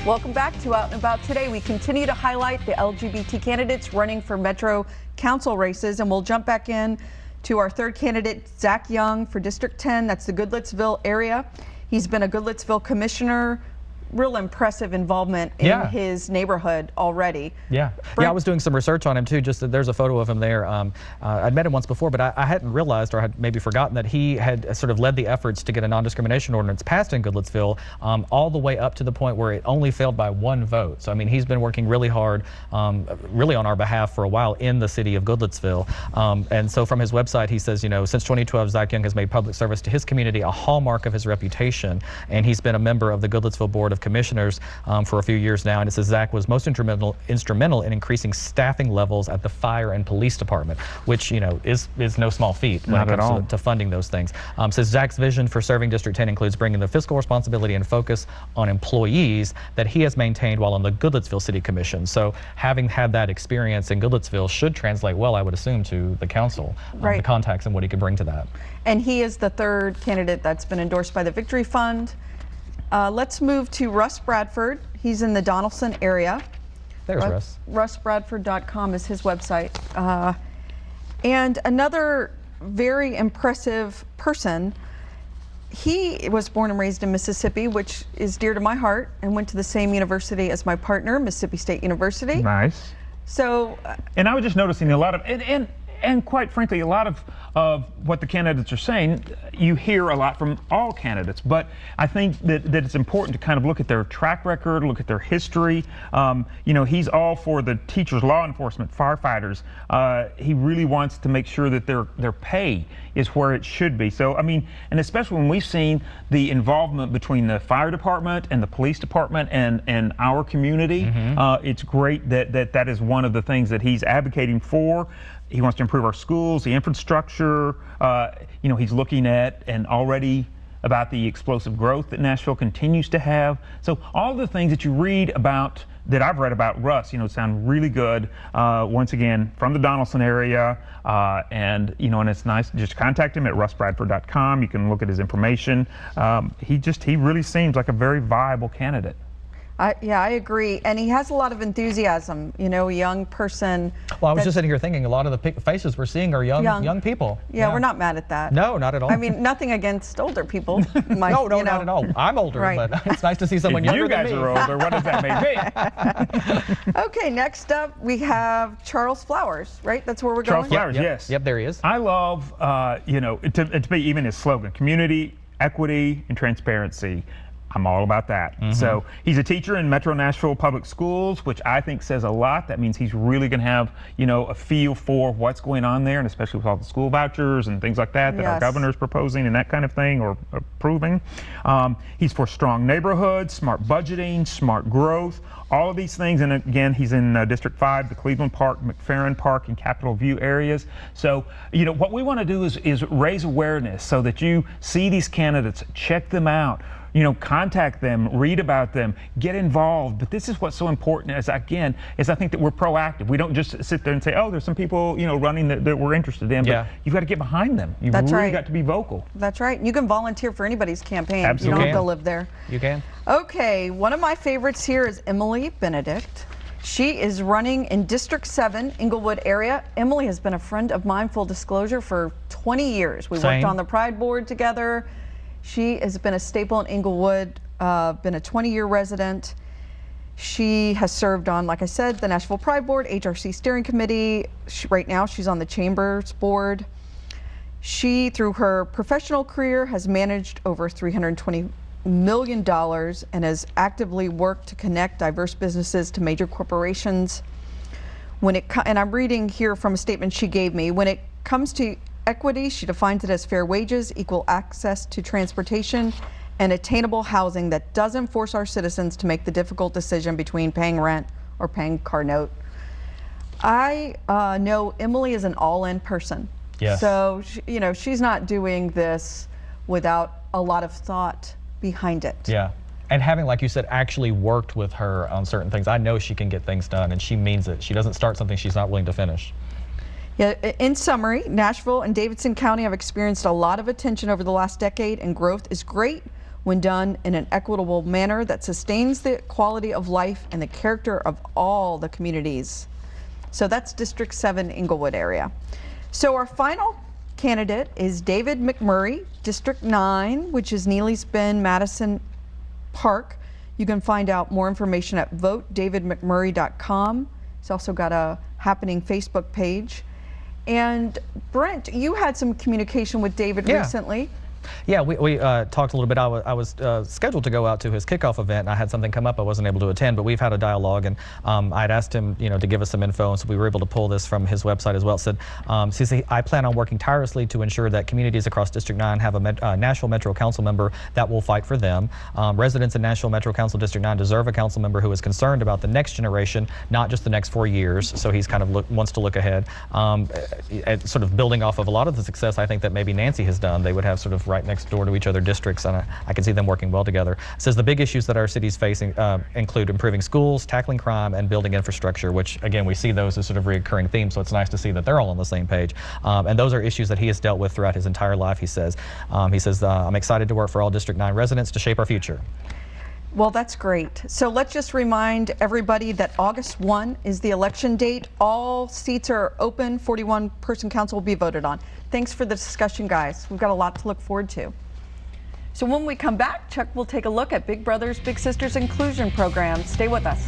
Welcome back to Out and About today. We continue to highlight the LGBT candidates running for Metro Council races, and we'll jump back in to our third candidate, Zach Young, for District 10. That's the Goodlettsville area. He's been a Goodlettsville commissioner. Real impressive involvement in his neighborhood already. Yeah, I was doing some research on him too. Just that there's a photo of him there. I'd met him once before, but I hadn't realized, or had maybe forgotten, that he had sort of led the efforts to get a non-discrimination ordinance passed in Goodlettsville, all the way up to the point where it only failed by 1 vote. So I mean, he's been working really hard, really on our behalf for a while in the city of Goodlettsville. And so from his website, he says, you know, since 2012, Zach Young has made public service to his community a hallmark of his reputation, and he's been a member of the Goodlettsville Board of Commissioners for a few years now. And it says Zach was most instrumental in increasing staffing levels at the fire and police department, which, you know, is no small feat when it comes to funding those things. Says Zach's vision for serving District 10 includes bringing the fiscal responsibility and focus on employees that he has maintained while on the Goodlettsville City Commission. So having had that experience in Goodlettsville should translate well, I would assume, to the council, the contacts and what he could bring to that. And he is the third candidate that's been endorsed by the Victory Fund. Let's move to Russ Bradford. He's in the Donaldson area. There's Russ. RussBradford.com is his website. And another very impressive person. He was born and raised in Mississippi, which is dear to my heart, and went to the same university as my partner, Mississippi State University. Nice. So, and I was just noticing a lot of, and quite frankly, a lot of what the candidates are saying, you hear a lot from all candidates, but I think that it's important to kind of look at their track record, look at their history. You know, he's all for the teachers, law enforcement, firefighters. He really wants to make sure that their pay is where it should be. So, I mean, and especially when we've seen the involvement between the fire department and the police department and our community, it's great that is one of the things that he's advocating for. He wants to improve our schools, the infrastructure. You know, he's looking at and already about the explosive growth that Nashville continues to have. So all the things that you read about, that I've read about Russ, you know, sound really good. Once again, from the Donaldson area, and you know, and it's nice. Just contact him at russbradford.com. You can look at his information. He really seems like a very viable candidate. Yeah, I agree. And he has a lot of enthusiasm, you know, a young person. Well, I was just sitting here thinking a lot of the faces we're seeing are young people. Yeah, we're not mad at that. No, not at all. I mean, nothing against older people. No, not at all. I'm older, but it's nice to see someone younger than me. You guys are older, what does that make me? Okay, next up we have Charles Flowers, right? That's where we're going? Charles Flowers, yes. Yep, there he is. I love, you know, to be even his slogan, community, equity, and transparency. I'm all about that. So he's a teacher in Metro Nashville Public Schools, which I think says a lot. That means he's really going to have, you know, a feel for what's going on there, and especially with all the school vouchers and things like that our governor's proposing and that kind of thing, or approving. He's for strong neighborhoods, smart budgeting, smart growth, all of these things. And again, he's in District 5, the Cleveland Park, McFerrin Park, and Capitol View areas. So, you know, what we want to do is raise awareness so that you see these candidates, check them out. You know, contact them, read about them, get involved. But this is what's so important, is I think that we're proactive. We don't just sit there and say, oh, there's some people, you know, running that we're interested in. But you've got to get behind them. You've really got to be vocal. That's right. You can volunteer for anybody's campaign. Absolutely. You don't have to live there. You can. Okay, one of my favorites here is Emily Benedict. She is running in District 7, Inglewood area. Emily has been a friend of mine, full disclosure, for 20 years. We worked on the Pride Board together. She has been a staple in Inglewood, been a 20-year resident. She has served on, like I said, the Nashville Pride Board, HRC Steering Committee. Right now, she's on the Chambers Board. She, through her professional career, has managed over $320 million and has actively worked to connect diverse businesses to major corporations. And I'm reading here from a statement she gave me. When it comes to equity, she defines it as fair wages, equal access to transportation, and attainable housing that doesn't force our citizens to make the difficult decision between paying rent or paying car note. I know Emily is an all-in person. Yes. So, you know, she's not doing this without a lot of thought behind it. Yeah. And having, like you said, actually worked with her on certain things, I know she can get things done, and she means it. She doesn't start something she's not willing to finish. Yeah, in summary, Nashville and Davidson County have experienced a lot of attention over the last decade, and growth is great when done in an equitable manner that sustains the quality of life and the character of all the communities. So that's District 7 Inglewood area. So our final candidate is David McMurray, District 9, which is Neely's Bend, Madison Park. You can find out more information at votedavidmcmurray.com. He's also got a happening Facebook page. And Brent, you had some communication with David recently. Yeah, we talked a little bit. I was scheduled to go out to his kickoff event, and I had something come up I wasn't able to attend, but we've had a dialogue, and I had asked him, to give us some info, and so we were able to pull this from his website as well. It said, I plan on working tirelessly to ensure that communities across District 9 have a Nashville Metro Council member that will fight for them. Residents in Nashville Metro Council District 9 deserve a council member who is concerned about the next generation, not just the next 4 years. So he's kind of wants to look ahead, at sort of building off of a lot of the success I think that maybe Nancy has done. They would have sort of right next door to each other districts, and I can see them working well together. It says the big issues that our city's facing include improving schools, tackling crime, and building infrastructure, which again, we see those as sort of recurring themes, so it's nice to see that they're all on the same page. And those are issues that he has dealt with throughout his entire life, he says. I'm excited to work for all District 9 residents to shape our future. Well, that's great. So let's just remind everybody that August 1 is the election date. All seats are open. 41-person council will be voted on. Thanks for the discussion, guys. We've got a lot to look forward to. So when we come back, Chuck will take a look at Big Brothers Big Sisters inclusion program. Stay with us.